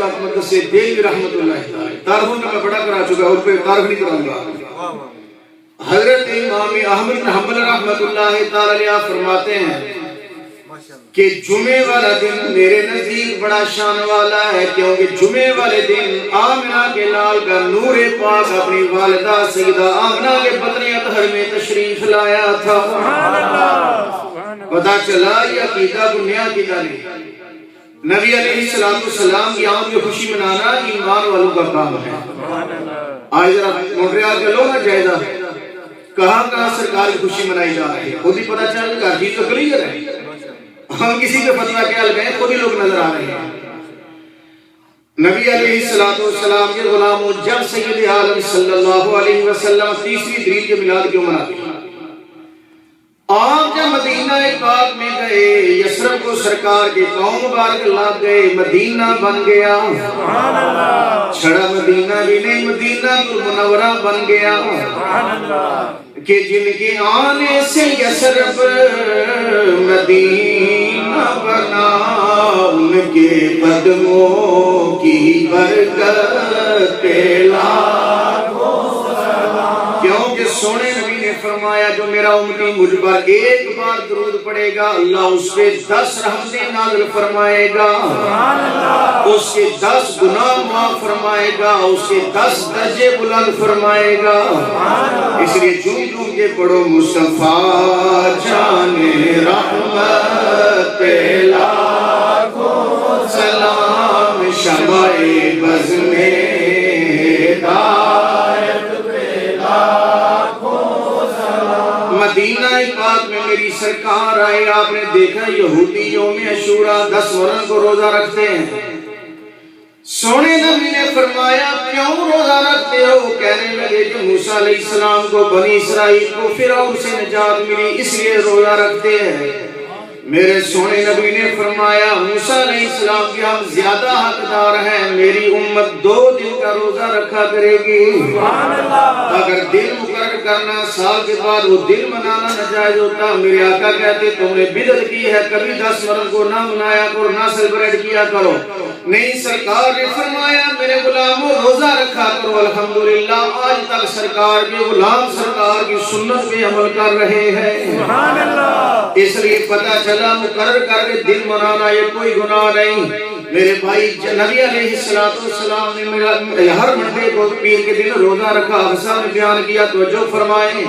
پاک مقدس دہلوی رحمت اللہ تعارفوں کا میں بڑا کرا چکا اور پہ تعارف نہیں کراؤں گا. حضرت امام احمد بن حنبل رحمت اللہ تعالی علیہ فرماتے ہیں کہ جمعے والا دن میرے نزدیک بڑا شان والا ہے، کیونکہ جمعے والے دن آمنہ کے لال کا نور پاک اپنی والدہ سیدہ آمنہ کے بطن اطہر میں تشریف لایا تھا. پتہ چلا یہ عقیدہ بنیاد کی تعلیم نبی علیہ السلام کی آمد میں خوشی منانا ایمان والوں کا کام ہے. آج ذرا مونٹریال کے لو نا جائزہ کہاں کہاں سرکار کی خوشی منائی جا رہی ہے، خود ہی پتہ چل گا. چیز تو کلیئر ہے، ہم کسی کے فتویٰ کیا لگائیں، خود ہی لوگ نظر آ رہے ہیں. نبی علیہ السلام کے غلاموں جب سید عالم صلی اللہ علیہ وسلم تیسری دریل کے میلاد کیوں مناتے ہیں؟ آپ جب مدینہ پاک میں گئے، یثرب کو سرکار کے قوم مبارک لگ گئے، مدینہ بن گیا. چھڑا مدینہ بھی نہیں، مدینہ منورہ بن گیا کہ جن کے آنے سے یثرب مدینہ بنا، ان کے قدموں کی برکت لاکھوں سلام. کیونکہ سونے نبی نے فرمایا جو میرا امتی مجھ پر ایک بار درود پڑے گا اللہ اس پہ 10 رحمتیں نازل فرمائے گا، اس کے 10 گناہ معاف فرمائے گا، اس کے 10 درجے بلند فرمائے گا. اس لیے جھوم جھوم کے پڑھو مصطفیٰ جان رحمت لاکھوں سلام، شمع بز میں ہدایت پہ لاکھوں سلام. مدینہ پاک میں میری سرکار آئے، آپ نے دیکھا یہودی یوم عاشوراء 10 محرم کو روزہ رکھتے ہیں. سونے نبی نے فرمایا کیوں روزہ رکھتے ہو؟ کہنے لگے کہ موسیٰ علیہ السلام کو بنی اسرائیل کو فرعون سے نجات ملی اس لیے روزہ رکھتے ہیں. میرے سونے نبی نے فرمایا موسیٰ علیہ السلام کے ہم زیادہ حقدار ہیں، میری امت 2 دن کا روزہ رکھا کرے گی. اگر دن مقرر کرنا سال کے بعد وہ دن منانا ناجائز ہوتا. میرے آقا کہتے تم نے بدعت کی ہے، کبھی 10 محرم کو نہ منایا کرو، نہ سیلیبریٹ کیا کرو. نہیں، سرکار نے فرمایا میرے غلاموں روزہ رکھا کرو. الحمدللہ آج تک سرکار کے غلام سرکار کی سنت پہ عمل کر رہے ہیں. اس لیے پتہ چلا مقرر کر کے دن منانا یہ کوئی گناہ نہیں. میرے بھائی نبی علیہ السلام نے ہر منڈے کو پیر کے دن روزہ رکھا. حسن نے بیان کیا توجہ فرمائیں.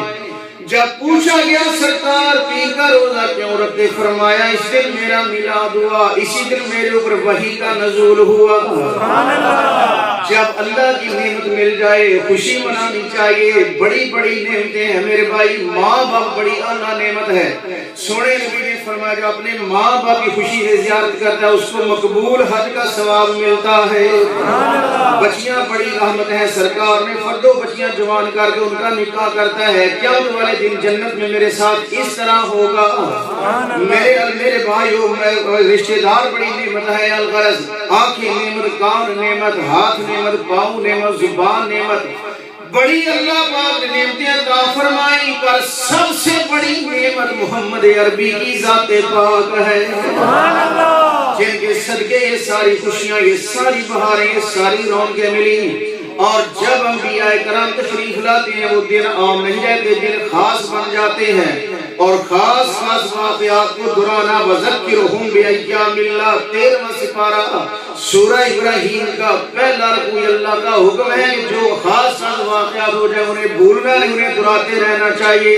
جب پوچھا گیا سرکار پیر کا روزہ کیوں رکھتے؟ فرمایا اس دن میرا میلاد ہوا، اسی دن میرے اوپر وحی کا نزول ہوا. جب اللہ کی نعمت مل جائے خوشی منانی چاہیے. بڑی بڑی نعمتیں ہیں میرے بھائی، ماں باپ بڑی اعلیٰ نعمت ہے. سونے نبی نے فرمایا جو اپنے ماں باپ کی خوشی سے زیارت کرتا ہے اس کو مقبول حج کا ثواب ملتا ہے. بچیاں بڑی رحمت ہیں، سرکار نے فردوں بچیاں جوان کر کے ان کا نکاح کرتا ہے. قیامت والے دن جنت میں میرے ساتھ اس طرح ہوگا. میرے بھائیو رشتہ دار بڑی نعمت ہے. الغرض آنکھیں نعمت، کان نعمت، ہاتھ نعمت، پاؤں نعمت، زبان نعمت، بڑی اللہ پاک نے نعمتیں عطا فرمائی. پر سب سے بڑی نعمت محمد عربی کی ذات پاک ہے، جن کے صدقے یہ ساری خوشیاں، یہ ساری بہاریں، یہ ساری رونقیں ملی. اور جب انبیاء کرام تشریف لاتے ہیں وہ دن عام نہیں رہتے، دن خاص بن جاتے ہیں. اور خاص واقعات کو درانا وذکرہم بایام اللہ 13واں سپارہ سورہ ابراہیم کا پہلا رکوع. اللہ کا حکم ہے جو خاص واقعات ہو جائے انہیں بھولنا نہیں، انہیں دراتے رہنا چاہیے.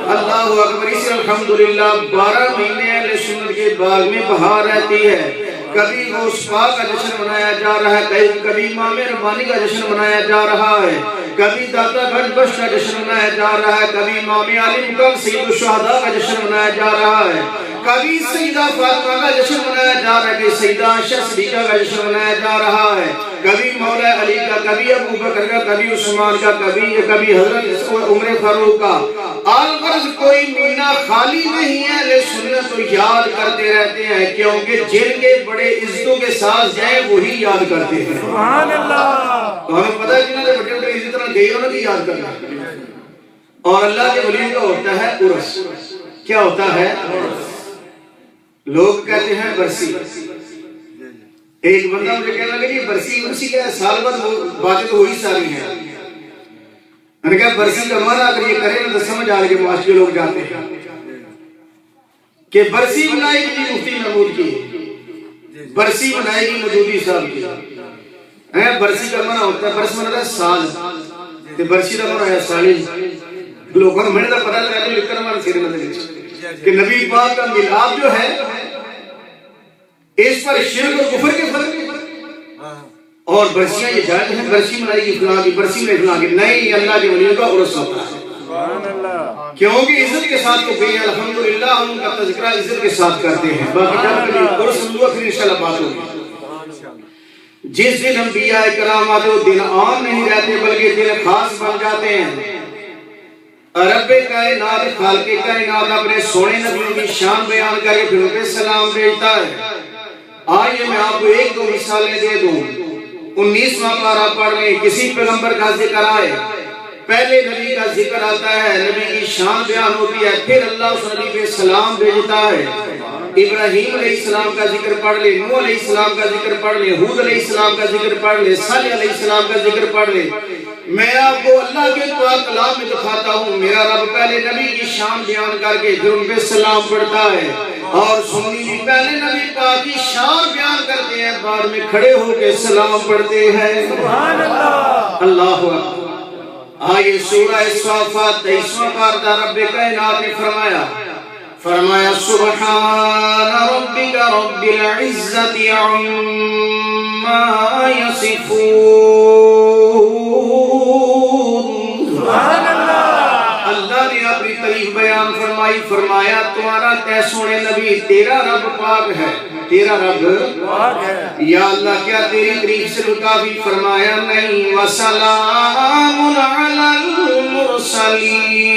اللہ اکبر. اس الحمدللہ 12 مہینے اہل سنت کے باغ میں بہار رہتی ہے. کبھی غوث پاک کا جشن منایا جا رہا ہے، کبھی امام ربانی کا جشن منایا جا رہا ہے، کبھی داتا گنج بخش کا جشن منایا جا رہا ہے، کبھی امام علی مقام سید الشہداء کا جشن منایا جا رہا ہے، کبھی سیدہ فاطمہ کا جشن منایا جا رہا ہے، کبھی سیدہ عائشہ صدیقہ کا جشن منایا جا رہا ہے، کبھی مولا علی کا، کبھی ابو بکر کا، کبھی عثمان کا، کبھی حضرت عمر فاروق کا. الغرض کوئی مہینہ خالی نہیں ہے. اہل سنت تو یاد کرتے رہتے ہیں کیونکہ جن کے بڑے عزتوں کے ساتھ جائیں وہی یاد کرتے ہیں. سبحان اللہ. تو ہمیں پتہ ہے جنہوں نے بڑے بڑے عزت نہ گئی انہوں نے یاد کرنا. اور اللہ کے ولی کا ہوتا ہے عرس. کیا ہوتا ہے؟ لوگ کہتے ہیں برسی. ایک بندہ مجھے کہنے لگا کہ برسی کیا ہے؟ سال بعد باتیں تو وہی ساری ہیں. میں نے کہا برسی کا معنی اگر یہ کرے نا تو سمجھ آ رہے کہ معاشرے لوگ جاتے ہیں کہ برسی بنائے گی مفتی محمود کی، برسی بنائے گی مودودی صاحب کی. برسی کا معنی ہوتا ہے، برس معنی ہے سال، تے برسی کا معنی ہے سالی. لوگوں نے مجھے پتہ لگا کہ لکھنا معنی سیرے نظر کہ نبی پاک کا میلاد جو ہے اس پر شرک اور کفر کے فرق اور برسیاں یہ جائز ہیں. برسی منائی گی فلاں کی، برسی میں فلاں کی نہیں، اللہ کے ولیوں کا عرس ہوتا ہے کیونکہ عزت کے ساتھ تو گئی. الحمدللہ ہم ان کا تذکرہ عزت کے ساتھ کرتے ہیں. باقی جب کبھی عرس ہوا پھر انشاءاللہ بات ہوگی. جس دن انبیاء کرام آتے وہ دن عام نہیں رہتے بلکہ دن خاص بن جاتے ہیں. رب کائنات خالق کائنات اپنے سونے نبیوں کی شان بیان کر کے پھر ان پہ سلام بھیجتا ہے. آئیے میں آپ کو ایک دو مثالیں دے دوں. 19واں پارہ پڑھ لیں، کسی پیغمبر کا ذکر آئے پہلے نبی کا ذکر آتا ہے، نبی کی شان بیان ہوتی ہے، پھر اللہ اس نبی پہ سلام بھیجتا ہے. ابراہیم علیہ السلام کا ذکر پڑھ لے، نوح علیہ السلام کا ذکر پڑھ لے، ہود علیہ السلام کا ذکر پڑھ لے، صالح علیہ السلام کا ذکر پڑھ لے. میں آپ کو اللہ کے پاک کلام میں دکھاتا ہوں میرا رب پہلے نبی کی شان بیان کر کے پھر ان پہ سلام پڑھتا ہے. اور سنی بھی پہلے نبی پاک کی شان بیان کرتے ہیں، بعد میں کھڑے ہو کے سلام پڑھتے ہیں. سبحان اللہ. اللہ اکبر. آئیے سورہ صافات 23واں پارہ رب کائنات نے فرمایا سبحان ربک رب العزت عما یصفون. سبحان اللہ. اللہ نے اپنی تعریف بیان فرمائی، فرمایا تمہارا تے سونے نبی تیرا رب پاک ہے، تیرا رب پاک ہے. یا اللہ کیا تیری تعریف سے کافی؟ فرمایا نہیں. وسلام علی المرسلین.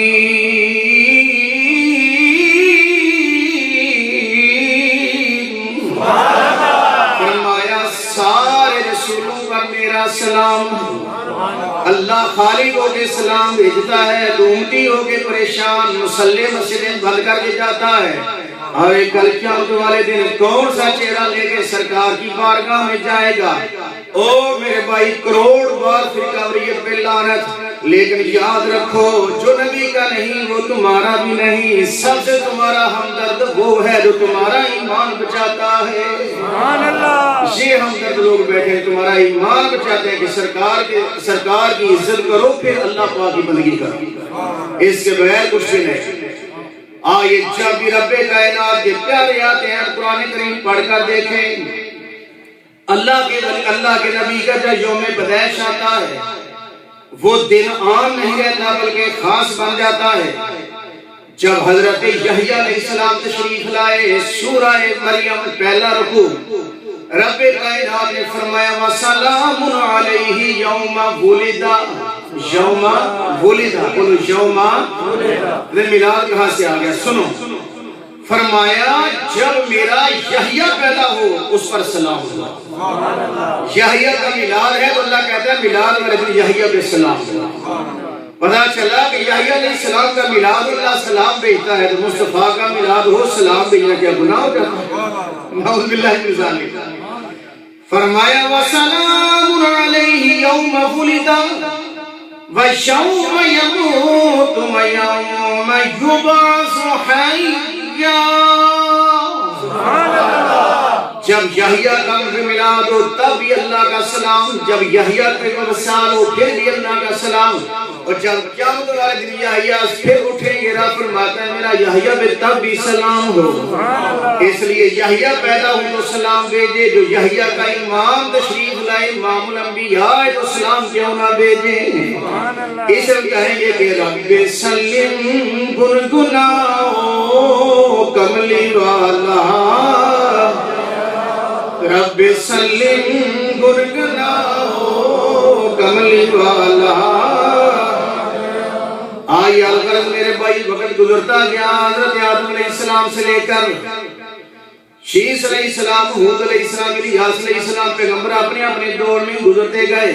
فرمایا سارے رسولوں پر میرا سلام. اللہ خالق ہو کے سلام بھیجتا ہے، تو امتی ہو کے پریشان مسلح مسجدیں بند کر کے جاتا ہے. اور ایک کل قیامت والے دن کون سا چہرہ لے کے سرکار کی بارگاہ میں جائے گا؟ او میرے بھائی کروڑ بار فرقاوریت پہ لعنت، لیکن یاد رکھو جو نبی کا نہیں وہ تمہارا بھی نہیں. سب سے تمہارا ہمدرد وہ ہے جو تمہارا ایمان بچاتا ہے. سبحان اللہ. یہ ہمدرد لوگ بیٹھے ہیں تمہارا ایمان بچاتے ہیں کہ سرکار کی عزت کرو پھر اللہ پاک کی بندگی کرو، اس کے بغیر کچھ بھی نہیں. آئیے جب بھی رب کائنات کے پیارے آتے ہیں قرآن کریم پڑھ کر دیکھیں. اللہ کے نبی کا جو یوم پیدائش آتا ہے وہ دن عام نہیں رہتا بلکہ خاص بن جاتا ہے. جب حضرت یحییٰ علیہ السلام تشریف لائے، سورہ مریم پہلا رکوع، رب کائنات نے فرمایا وَسَلَامٌ عَلَيْهِ يَوْمَ وُلِدَ. یوم ولدہ، بولو یوم ولدہ. میلاد کہاں سے آ گیا؟ سنو. فرمایا جب میرا یحییٰ پیدا ہو اس پر سلام ہوا. یحییٰ کا میلاد ہے تو اللہ کہتا ہے میلاد میں رب یحییٰ پہ سلام ہوا. پتا چلا کہ یحییٰ علیہ السلام کا میلاد اللہ سلام بھیجتا ہے، تو مصطفیٰ کا میلاد ہو سلام بھیجنا کیا گناہ ہو جاتا ہے؟ نعوذ باللہ من ذالک. فرمایا وَسَلَامٌ عَلَيْهِ يَوْمَ وُلِدَ وَيَوْمَ يَمُوتُ وَيَوْمَ يُبْعَثُ حَيًّا. سبحان اللہ. جب یحییٰ کا میلاد ہو تب بھی اللہ کا سلام، جب یحییٰ کا وصال ہو پھر بھی اللہ کا سلام. اور جب قیامت والے دن یحییٰ پھر اٹھیں گے، رب فرماتا ہے میرا یحییٰ پہ تب بھی سلام ہو. اس لیے یحییٰ پیدا ہو تو سلام بھیجے. جو یحییٰ کا امام تشریف لائے امام الانبیاء ہے تو سلام کیوں نہ بھیجیں؟ اس لیے کہیں گے کہ رب سلم گنگناؤ کملی والا، رب سلم گنگناؤ کملی والا. آئیے الغرض میرے بھائی وقت گزرتا گیا. حضرت آدم علیہ السلام سے لے کر شیس علیہ السلام، ہود علیہ السلام، الیاس علیہ السلام پیغمبر اپنے اپنے دور میں گزرتے گئے.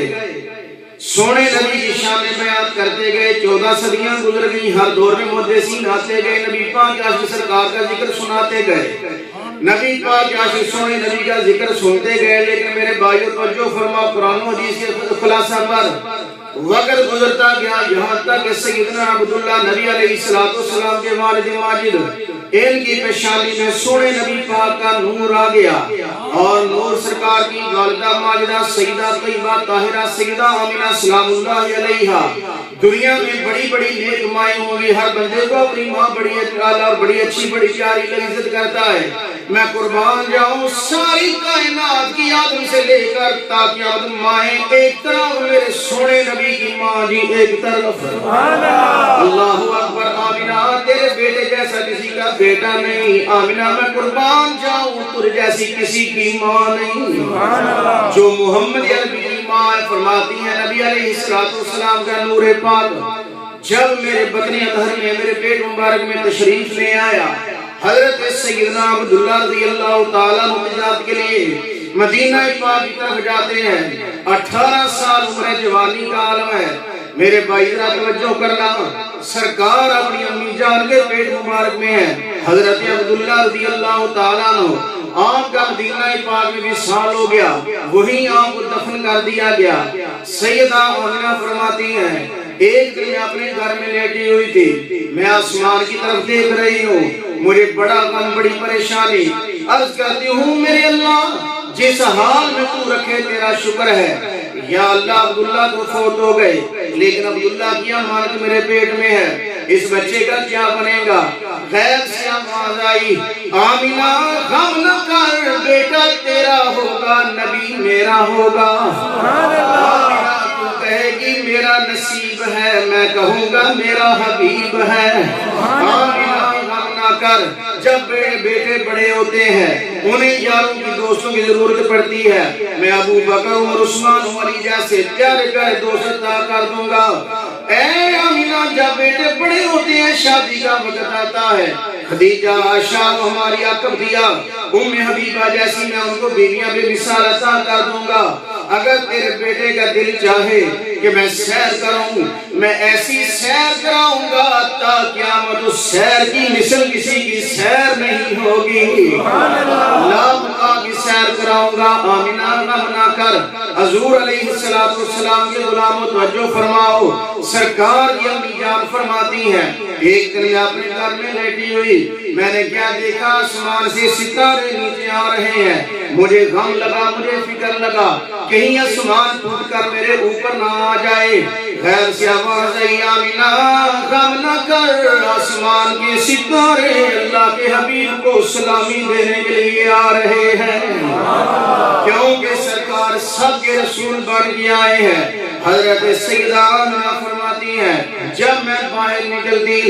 سونے نبی کی شان بیان کرتے گئے، 14 صدیاں گزر گئی، ہر دور میں محدثین آتے گئے، نبی پاک کے عاشق سرکار کا ذکر سناتے گئے، نبی پاک کے عاشق سونے نبی کا ذکر سنتے گئے۔ لیکن میرے بھائیو توجہ فرما، قرآن و حدیث کے خلاصہ پر وقت گزرتا گیا، یہاں تک کہ سیدنا عبداللہ نبی علیہ السلام کے والد ماجد ان کی پیشانی میں سونے نبی پاک کا نور آ گیا، اور نور سرکار کی والدہ ماجدہ سیدہ طیبہ طاہرہ سیدہ آمنہ سلام اللہ علیہا۔ دنیا میں بڑی بڑی نیک مائیں ہوں گی، ہر بندے کو اپنی ماں بڑی اعلیٰ اور بڑی اچھی بڑی پیاری عزت کرتا ہے۔ میں قربان جاؤں، ساری کائنات کی آدم سے لے کر تاکہ آدم مائیں ایک طرف، میرے سونے نبی کی ماں جی ایک طرف۔ اللہ اکبر۔ آمنہ تیرے بیٹے جیسا کسی کا بیٹا نہیں، آمنہ میں قربان جاؤں تجھ جیسی کسی کی ماں نہیں۔ جو محمد عربی کی ماں فرماتی ہیں نبی علیہ السلام کا نور پاک جب میرے بطن اطہر میں میرے پیٹ مبارک میں تشریف لے آیا، حضرت سیدنا عبداللہ رضی اللہ تعالیٰ مجاہد کے لیے مدینہ پاک کی طرف جاتے ہیں۔ 18 سال عمر جوانی کا عالم ہے۔ میرے بھائی ذرا توجہ کرنا، سرکار اپنی امی جان کے پیٹ مبارک میں ہے۔ حضرت عبداللہ رضی اللہ تعالیٰ عنہ، آپ کا مدینہ پاک میں وصال ہو گیا، وہیں آپ کو دفن کر دیا گیا۔ سیدہ آمنہ فرماتی ہیں ایک دن میں اپنے گھر میں لیٹی ہوئی تھی، میں آسمان کی طرف دیکھ رہی ہوں، مجھے بڑا غم بڑی پریشانی، عرض کرتی ہوں میرے اللہ جس حال میں تو رکھے تیرا شکر ہے۔ یا اللہ عبداللہ تو فوت ہو گئے، لیکن عبداللہ کی امانت میرے پیٹ میں ہے، اس بچے کا کیا بنے گا؟ غیب سے آواز آئی، آمنہ غم نہ کر، بیٹا تیرا ہوگا، نبی میرا ہوگا۔ آمنہ تو کہے گی میرا نصیب ہے، میں کہوں گا میرا حبیب ہے۔ آمنہ غم نہ کر، جب بیٹے بڑے ہوتے ہیں انہیں یاروں کی دوستوں کی ضرورت پڑتی ہے، میں ابو بکر عمر عثمان علی جیسے پیارے پیارے دوست عطا کر دوں گا۔ اے آمنہ جب بیٹے بڑے ہوتے ہیں شادی کا وقت آتا ہے، خدیجہ عائشہ ہماری آقبدیہ ام حبیبہ جیسی میں ان کو بیویاں بے مثال عطا کر دوں گا۔ اگر تیرے بیٹے کا دل چاہے کہ میں سیر کروں، میں ایسی سیر کراؤں گا تا قیامت اس سیر کی مثل کسی کی سیر نہیں ہوگی، لا کی سیر کراؤں گا۔ آمنہ غم نہ کر۔ حضور علیہ السلام کے غلاموں توجہ فرماؤ، سرکار کی امی جان فرماتی ہیں ایک دن میں اپنے گھر میں لیٹی ہوئی، میں نے کیا دیکھا، آسمان سے ستارے نیچے آ رہے ہیں، مجھے غم لگا، مجھے فکر لگا کہیں آسمان ٹوٹ کر میرے اوپر نہ آ جائے۔ غیر سے آواز آئی، آمنہ غم نہ کر، آسمان کے ستارے اللہ کے حبیب کو سلامی دینے کے لیے آ رہے ہیں، کیونکہ سرکار سب کے رسول بن کے آئے ہیں۔ حضرت سیدہ آمنہ فرماتی ہیں جب میں باہر نکلتی،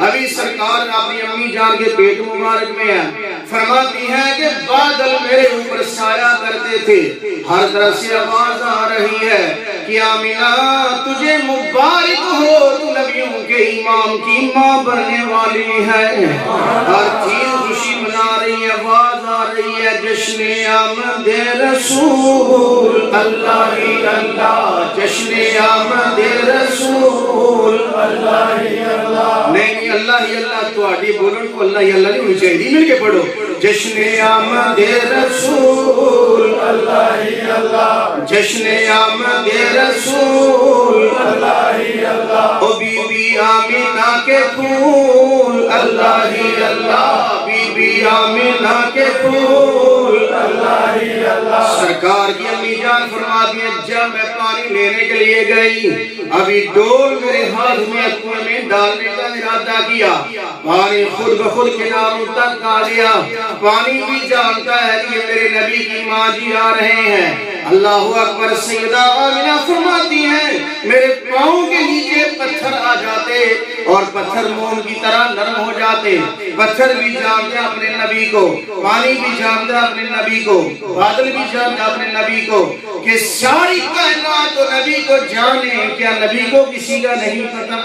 ابھی سرکار اپنی امی جان کے پیٹ مبارک میں ہے، فرماتی ہیں کہ بادل میرے اوپر سایہ کرتے تھے، ہر طرف سے آواز آ رہی ہے کہ آمنہ تجھے مبارک ہو، تو نبیوں کے امام کی ماں بننے والی ہے۔ ہر چیز خوشی منا رہی ہے، آواز آ رہی ہے جشن آمد رسول اللہ ہی اللہ، جشن آمد رسول اللہ ہی اللہ۔ نہیں اللہ ہی اللہ تو آٹی بولن کو اللہ ہی اللہ نہیں ہوئی چاہیے، مل کے پڑھو، جشن آمد رسول اللہ ہی اللہ، جشن آمد رسول اللہ ہی اللہ، او بی بی آمنہ کے پھول اللہ ہی اللہ، بی بی آمنہ کے پھول اللہ ہی اللہ۔ سرکار کی امی جان فرماتی ہیں جب میں پانی لینے کے لیے گئی، ابھی ڈول میرے ہاتھ میں کنویں میں ڈالنے کا ارادہ کیا، پانی خود بخود کناروں تک آ گیا۔ پانی بھی جانتا ہے کہ میرے نبی کی ماں جی آ رہے ہیں۔ اللہ اکبر۔ سیدہ آمنہ فرماتی ہیں میرے پاؤں کے نیچے پتھر آ جاتے اور پتھر موم کی طرح نرم ہو جاتے۔ پتھر بھی جانتے اپنے نبی کو، پانی بھی جانتا اپنے نبی کو، بادل بھی جانتا اپنے نبی کو، کہ ساری کائنات نبی کو جانے، کیا نبی کو کسی کا نہیں پتا؟